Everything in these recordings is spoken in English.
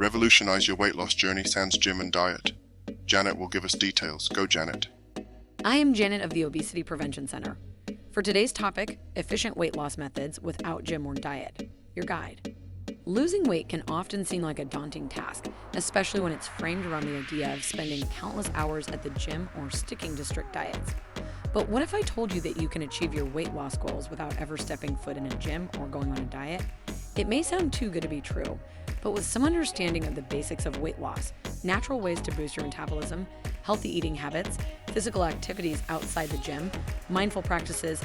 Revolutionize your weight loss journey sans gym and diet. Janet will give us details. Go, Janet. I am Janet of the Obesity Prevention Center. For today's topic, efficient weight loss methods without gym or diet, your guide. Losing weight can often seem like a daunting task, especially when it's framed around the idea of spending countless hours at the gym or sticking to strict diets. But what if I told you that you can achieve your weight loss goals without ever stepping foot in a gym or going on a diet? It may sound too good to be true, but with some understanding of the basics of weight loss, natural ways to boost your metabolism, healthy eating habits, physical activities outside the gym, mindful practices,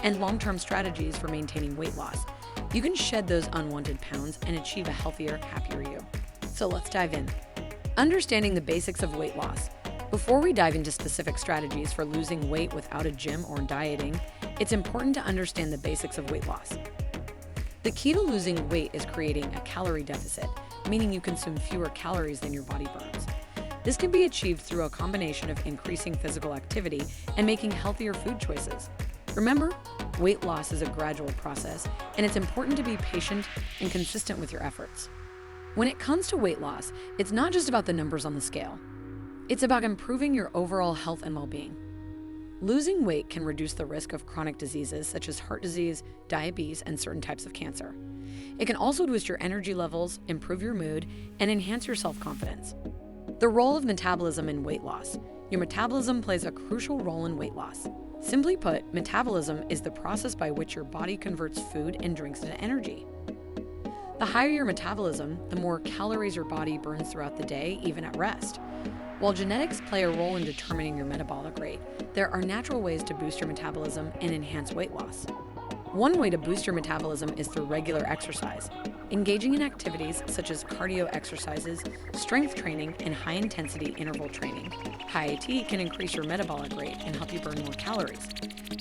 and long-term strategies for maintaining weight loss, you can shed those unwanted pounds and achieve a healthier, happier you. So let's dive in. Understanding the basics of weight loss. Before we dive into specific strategies for losing weight without a gym or dieting, it's important to understand the basics of weight loss. The key to losing weight is creating a calorie deficit, meaning you consume fewer calories than your body burns. This can be achieved through a combination of increasing physical activity and making healthier food choices. Remember, weight loss is a gradual process, and it's important to be patient and consistent with your efforts. When it comes to weight loss, it's not just about the numbers on the scale. It's about improving your overall health and well-being. Losing weight can reduce the risk of chronic diseases such as heart disease, diabetes, and certain types of cancer. It can also boost your energy levels, improve your mood, and enhance your self-confidence. The role of metabolism in weight loss. Your metabolism plays a crucial role in weight loss. Simply put, metabolism is the process by which your body converts food and drinks into energy. The higher your metabolism, the more calories your body burns throughout the day, even at rest. While genetics play a role in determining your metabolic rate, there are natural ways to boost your metabolism and enhance weight loss. One way to boost your metabolism is through regular exercise. Engaging in activities such as cardio exercises, strength training, and high-intensity interval training. HIIT can increase your metabolic rate and help you burn more calories.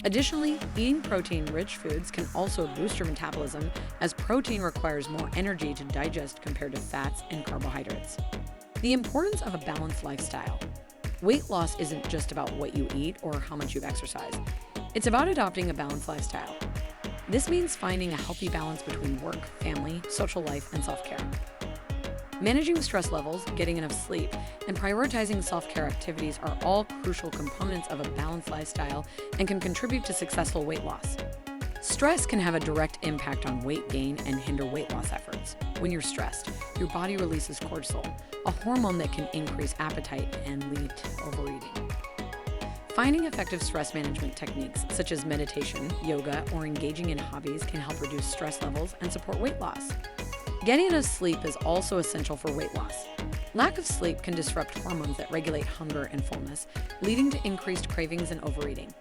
Additionally, eating protein-rich foods can also boost your metabolism, as protein requires more energy to digest compared to fats and carbohydrates. The importance of a balanced lifestyle. Weight loss isn't just about what you eat or how much you've exercised. It's about adopting a balanced lifestyle. This means finding a healthy balance between work, family, social life, and self-care. Managing stress levels, getting enough sleep, and prioritizing self-care activities are all crucial components of a balanced lifestyle and can contribute to successful weight loss. Stress can have a direct impact on weight gain and hinder weight loss efforts. When you're stressed, your body releases cortisol, a hormone that can increase appetite and lead to overeating. Finding effective stress management techniques such as meditation, yoga, or engaging in hobbies can help reduce stress levels and support weight loss. Getting enough sleep is also essential for weight loss. Lack of sleep can disrupt hormones that regulate hunger and fullness, leading to increased cravings and overeating.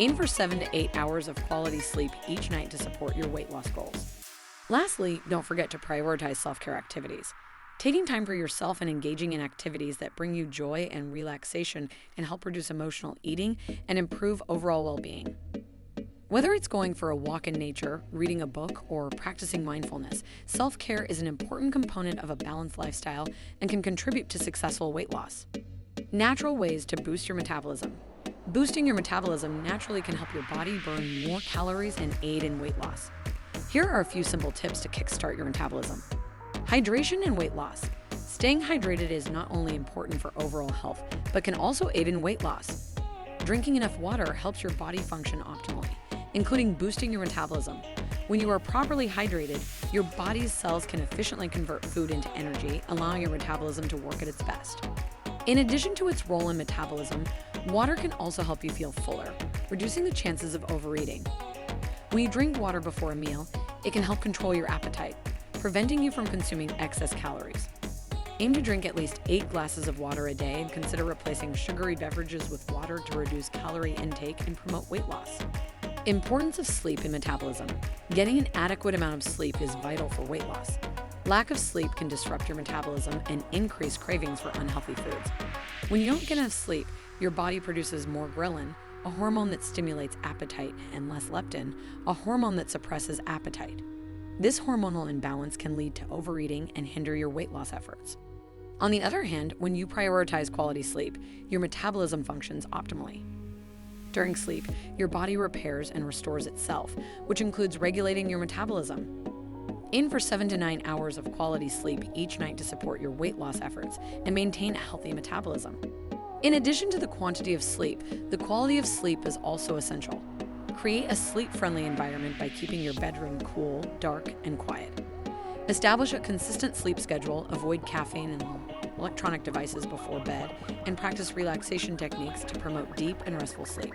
Aim for 7 to 8 hours of quality sleep each night to support your weight loss goals. Lastly, don't forget to prioritize self-care activities. Taking time for yourself and engaging in activities that bring you joy and relaxation can help reduce emotional eating and improve overall well-being. Whether it's going for a walk in nature, reading a book, or practicing mindfulness, self-care is an important component of a balanced lifestyle and can contribute to successful weight loss. Natural ways to boost your metabolism. Boosting your metabolism naturally can help your body burn more calories and aid in weight loss. Here are a few simple tips to kickstart your metabolism. Hydration and weight loss. Staying hydrated is not only important for overall health, but can also aid in weight loss. Drinking enough water helps your body function optimally, including boosting your metabolism. When you are properly hydrated, your body's cells can efficiently convert food into energy, allowing your metabolism to work at its best. In addition to its role in metabolism, water can also help you feel fuller, reducing the chances of overeating. When you drink water before a meal, it can help control your appetite, preventing you from consuming excess calories. Aim to drink at least 8 glasses of water a day and consider replacing sugary beverages with water to reduce calorie intake and promote weight loss. Importance of sleep and metabolism. Getting an adequate amount of sleep is vital for weight loss. Lack of sleep can disrupt your metabolism and increase cravings for unhealthy foods. When you don't get enough sleep, your body produces more ghrelin, a hormone that stimulates appetite, and less leptin, a hormone that suppresses appetite. This hormonal imbalance can lead to overeating and hinder your weight loss efforts. On the other hand, when you prioritize quality sleep, your metabolism functions optimally. During sleep, your body repairs and restores itself, which includes regulating your metabolism. Aim for 7 to 9 hours of quality sleep each night to support your weight loss efforts and maintain a healthy metabolism. In addition to the quantity of sleep, the quality of sleep is also essential. Create a sleep-friendly environment by keeping your bedroom cool, dark, and quiet. Establish a consistent sleep schedule, avoid caffeine and electronic devices before bed, and practice relaxation techniques to promote deep and restful sleep.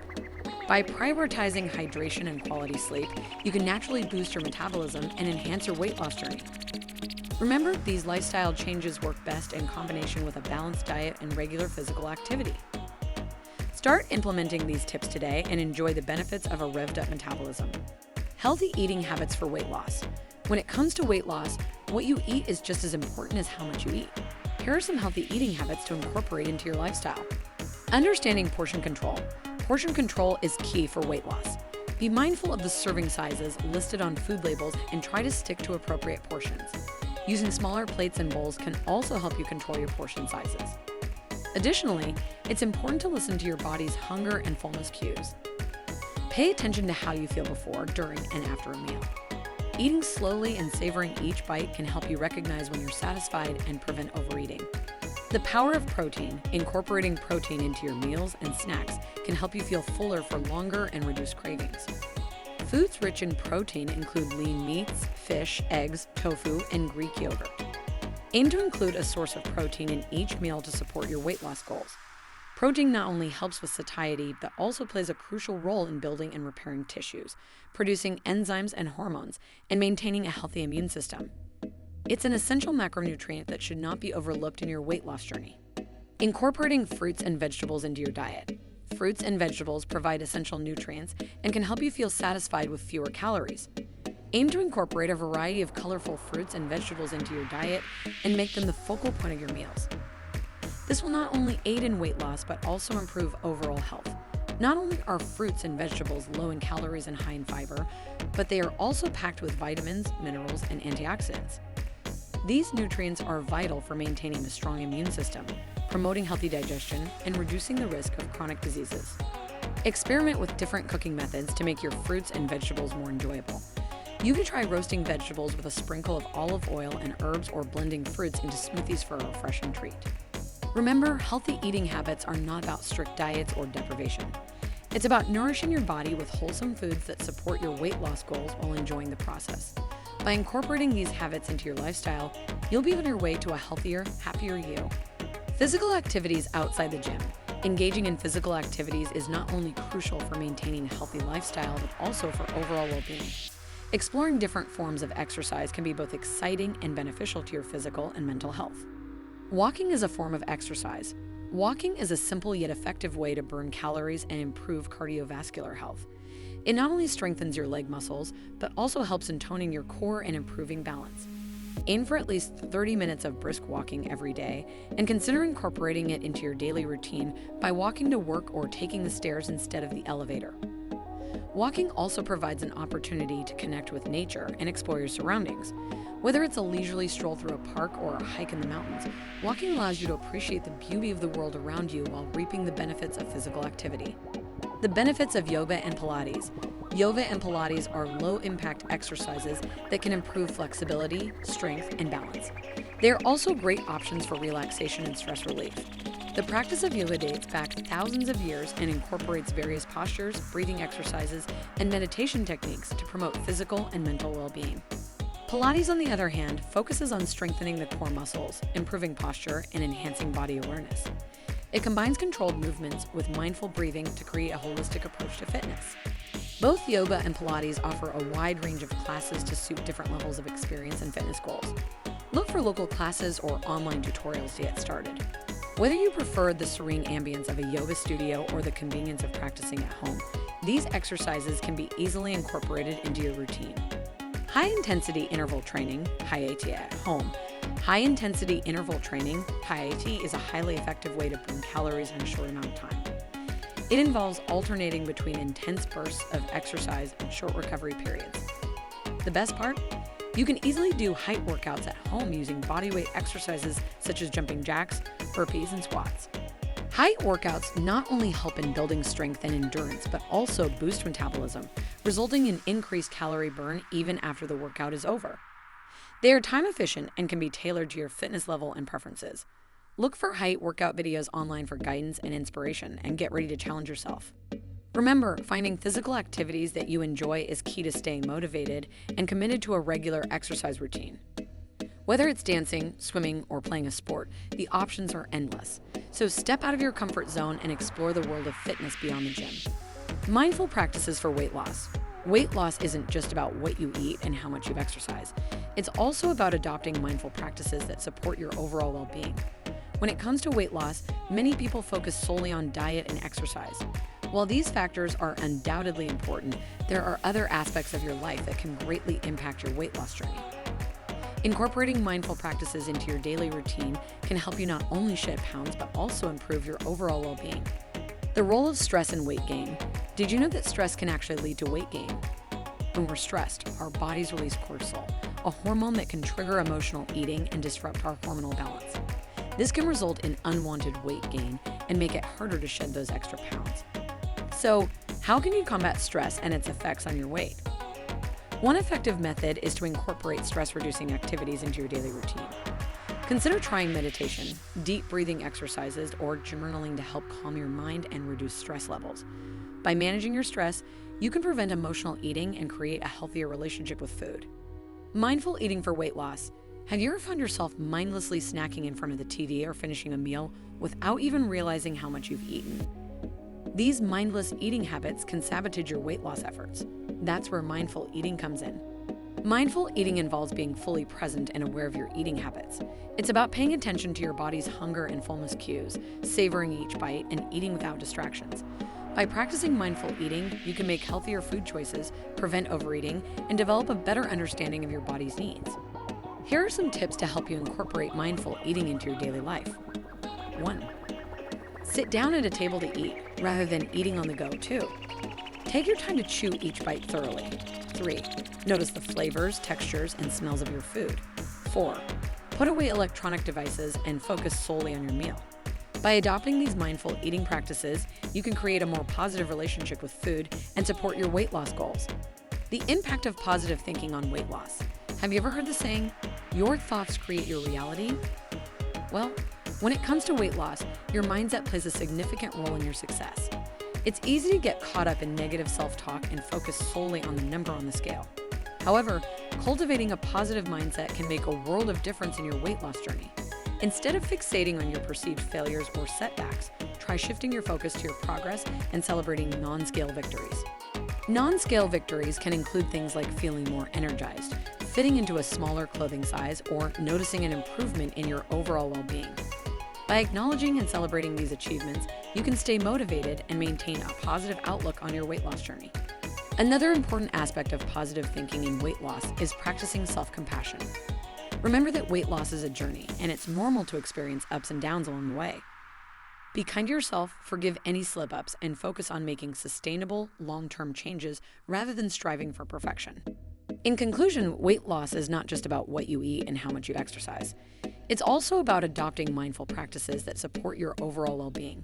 By prioritizing hydration and quality sleep, you can naturally boost your metabolism and enhance your weight loss journey. Remember, these lifestyle changes work best in combination with a balanced diet and regular physical activity. Start implementing these tips today and enjoy the benefits of a revved-up metabolism. Healthy eating habits for weight loss. When it comes to weight loss, what you eat is just as important as how much you eat. Here are some healthy eating habits to incorporate into your lifestyle. Understanding portion control. Portion control is key for weight loss. Be mindful of the serving sizes listed on food labels and try to stick to appropriate portions. Using smaller plates and bowls can also help you control your portion sizes. Additionally, it's important to listen to your body's hunger and fullness cues. Pay attention to how you feel before, during, and after a meal. Eating slowly and savoring each bite can help you recognize when you're satisfied and prevent overeating. The power of protein. Incorporating protein into your meals and snacks can help you feel fuller for longer and reduce cravings. Foods rich in protein include lean meats, fish, eggs, tofu, and Greek yogurt. Aim to include a source of protein in each meal to support your weight loss goals. Protein not only helps with satiety, but also plays a crucial role in building and repairing tissues, producing enzymes and hormones, and maintaining a healthy immune system. It's an essential macronutrient that should not be overlooked in your weight loss journey. Incorporating fruits and vegetables into your diet. Fruits and vegetables provide essential nutrients and can help you feel satisfied with fewer calories. Aim to incorporate a variety of colorful fruits and vegetables into your diet and make them the focal point of your meals. This will not only aid in weight loss, but also improve overall health. Not only are fruits and vegetables low in calories and high in fiber, but they are also packed with vitamins, minerals, and antioxidants. These nutrients are vital for maintaining a strong immune system, promoting healthy digestion, and reducing the risk of chronic diseases. Experiment with different cooking methods to make your fruits and vegetables more enjoyable. You can try roasting vegetables with a sprinkle of olive oil and herbs, or blending fruits into smoothies for a refreshing treat. Remember, healthy eating habits are not about strict diets or deprivation. It's about nourishing your body with wholesome foods that support your weight loss goals while enjoying the process. By incorporating these habits into your lifestyle, you'll be on your way to a healthier, happier you. Physical activities outside the gym. Engaging in physical activities is not only crucial for maintaining a healthy lifestyle, but also for overall well-being. Exploring different forms of exercise can be both exciting and beneficial to your physical and mental health. Walking is a form of exercise. Walking is a simple yet effective way to burn calories and improve cardiovascular health. It not only strengthens your leg muscles, but also helps in toning your core and improving balance. Aim for at least 30 minutes of brisk walking every day, and consider incorporating it into your daily routine by walking to work or taking the stairs instead of the elevator. Walking also provides an opportunity to connect with nature and explore your surroundings. Whether it's a leisurely stroll through a park or a hike in the mountains, walking allows you to appreciate the beauty of the world around you while reaping the benefits of physical activity. The benefits of yoga and Pilates. Yoga and Pilates are low-impact exercises that can improve flexibility, strength, and balance. They are also great options for relaxation and stress relief. The practice of yoga dates back thousands of years and incorporates various postures, breathing exercises, and meditation techniques to promote physical and mental well-being. Pilates, on the other hand, focuses on strengthening the core muscles, improving posture, and enhancing body awareness. It combines controlled movements with mindful breathing to create a holistic approach to fitness. Both yoga and Pilates offer a wide range of classes to suit different levels of experience and fitness goals. Look for local classes or online tutorials to get started. Whether you prefer the serene ambience of a yoga studio or the convenience of practicing at home, these exercises can be easily incorporated into your routine. High-intensity interval training, HIIT at home. High-intensity interval training, HIIT, is a highly effective way to burn calories in a short amount of time. It involves alternating between intense bursts of exercise and short recovery periods. The best part? You can easily do height workouts at home using bodyweight exercises such as jumping jacks, burpees, and squats. Height workouts not only help in building strength and endurance, but also boost metabolism, resulting in increased calorie burn even after the workout is over. They are time efficient and can be tailored to your fitness level and preferences. Look for height workout videos online for guidance and inspiration, and get ready to challenge yourself. Remember, finding physical activities that you enjoy is key to staying motivated and committed to a regular exercise routine. Whether it's dancing, swimming, or playing a sport, the options are endless. So step out of your comfort zone and explore the world of fitness beyond the gym. Mindful practices for weight loss. Weight loss isn't just about what you eat and how much you exercise. It's also about adopting mindful practices that support your overall well-being. When it comes to weight loss, many people focus solely on diet and exercise. While these factors are undoubtedly important, there are other aspects of your life that can greatly impact your weight loss journey. Incorporating mindful practices into your daily routine can help you not only shed pounds, but also improve your overall well-being. The role of stress in weight gain. Did you know that stress can actually lead to weight gain? When we're stressed, our bodies release cortisol, a hormone that can trigger emotional eating and disrupt our hormonal balance. This can result in unwanted weight gain and make it harder to shed those extra pounds. So, how can you combat stress and its effects on your weight? One effective method is to incorporate stress-reducing activities into your daily routine. Consider trying meditation, deep breathing exercises, or journaling to help calm your mind and reduce stress levels. By managing your stress, you can prevent emotional eating and create a healthier relationship with food. Mindful eating for weight loss. Have you ever found yourself mindlessly snacking in front of the TV or finishing a meal without even realizing how much you've eaten? These mindless eating habits can sabotage your weight loss efforts. That's where mindful eating comes in. Mindful eating involves being fully present and aware of your eating habits. It's about paying attention to your body's hunger and fullness cues, savoring each bite, and eating without distractions. By practicing mindful eating, you can make healthier food choices, prevent overeating, and develop a better understanding of your body's needs. Here are some tips to help you incorporate mindful eating into your daily life. 1. Sit down at a table to eat, rather than eating on the go, too. Take your time to chew each bite thoroughly. 3. Notice the flavors, textures, and smells of your food. 4. Put away electronic devices and focus solely on your meal. By adopting these mindful eating practices, you can create a more positive relationship with food and support your weight loss goals. The impact of positive thinking on weight loss. Have you ever heard the saying, "Your thoughts create your reality"? Well, when it comes to weight loss, your mindset plays a significant role in your success. It's easy to get caught up in negative self-talk and focus solely on the number on the scale. However, cultivating a positive mindset can make a world of difference in your weight loss journey. Instead of fixating on your perceived failures or setbacks, try shifting your focus to your progress and celebrating non-scale victories. Non-scale victories can include things like feeling more energized, fitting into a smaller clothing size, or noticing an improvement in your overall well-being. By acknowledging and celebrating these achievements, you can stay motivated and maintain a positive outlook on your weight loss journey. Another important aspect of positive thinking in weight loss is practicing self-compassion. Remember that weight loss is a journey, and it's normal to experience ups and downs along the way. Be kind to yourself, forgive any slip-ups, and focus on making sustainable, long-term changes rather than striving for perfection. In conclusion, weight loss is not just about what you eat and how much you exercise. It's also about adopting mindful practices that support your overall well-being.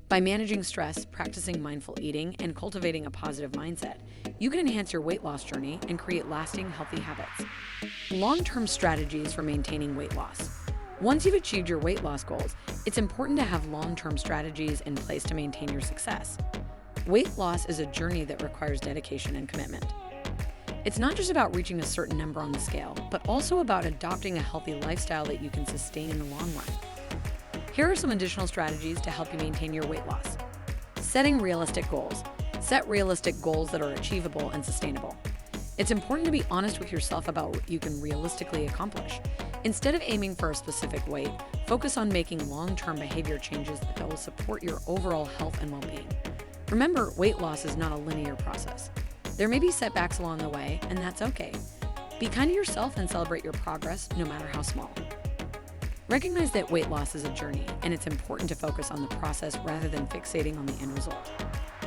By managing stress, practicing mindful eating, and cultivating a positive mindset, you can enhance your weight loss journey and create lasting, healthy habits. Long-term strategies for maintaining weight loss. Once you've achieved your weight loss goals, it's important to have long-term strategies in place to maintain your success. Weight loss is a journey that requires dedication and commitment. It's not just about reaching a certain number on the scale, but also about adopting a healthy lifestyle that you can sustain in the long run. Here are some additional strategies to help you maintain your weight loss. Setting realistic goals. Set realistic goals that are achievable and sustainable. It's important to be honest with yourself about what you can realistically accomplish. Instead of aiming for a specific weight, focus on making long-term behavior changes that will support your overall health and well-being. Remember, weight loss is not a linear process. There may be setbacks along the way, and that's okay. Be kind to yourself and celebrate your progress, no matter how small. Recognize that weight loss is a journey, and it's important to focus on the process rather than fixating on the end result.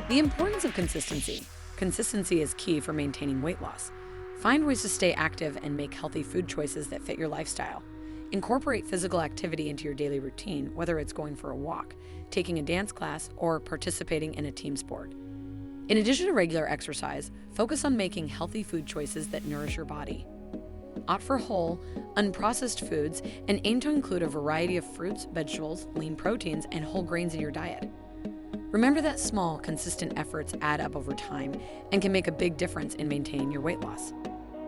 The importance of consistency. Consistency is key for maintaining weight loss. Find ways to stay active and make healthy food choices that fit your lifestyle. Incorporate physical activity into your daily routine, whether it's going for a walk, taking a dance class, or participating in a team sport. In addition to regular exercise, focus on making healthy food choices that nourish your body. Opt for whole, unprocessed foods and aim to include a variety of fruits, vegetables, lean proteins, and whole grains in your diet. Remember that small, consistent efforts add up over time and can make a big difference in maintaining your weight loss.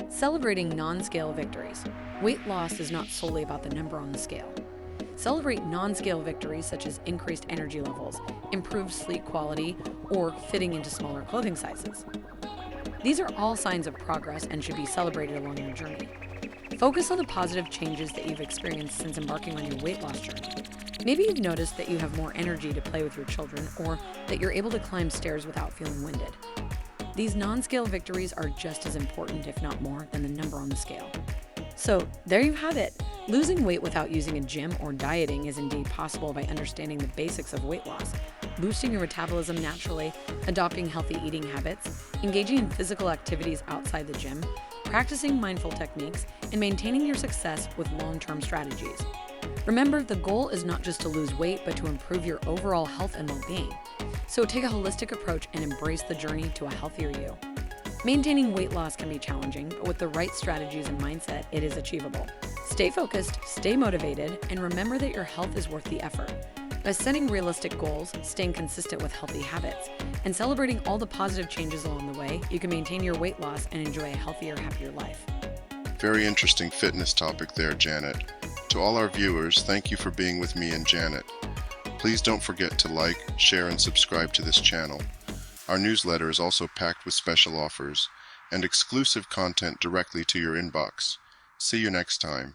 Celebrating non-scale victories. Weight loss is not solely about the number on the scale. Celebrate non-scale victories such as increased energy levels, improved sleep quality, or fitting into smaller clothing sizes. These are all signs of progress and should be celebrated along your journey. Focus on the positive changes that you've experienced since embarking on your weight loss journey. Maybe you've noticed that you have more energy to play with your children, or that you're able to climb stairs without feeling winded. These non-scale victories are just as important, if not more, than the number on the scale. So, there you have it. Losing weight without using a gym or dieting is indeed possible by understanding the basics of weight loss, boosting your metabolism naturally, adopting healthy eating habits, engaging in physical activities outside the gym, practicing mindful techniques, and maintaining your success with long-term strategies. Remember, the goal is not just to lose weight, but to improve your overall health and well-being. So take a holistic approach and embrace the journey to a healthier you. Maintaining weight loss can be challenging, but with the right strategies and mindset, it is achievable. Stay focused, stay motivated, and remember that your health is worth the effort. By setting realistic goals, staying consistent with healthy habits, and celebrating all the positive changes along the way, you can maintain your weight loss and enjoy a healthier, happier life. Very interesting fitness topic there, Janet. To all our viewers, thank you for being with me and Janet. Please don't forget to like, share, and subscribe to this channel. Our newsletter is also packed with special offers and exclusive content directly to your inbox. See you next time.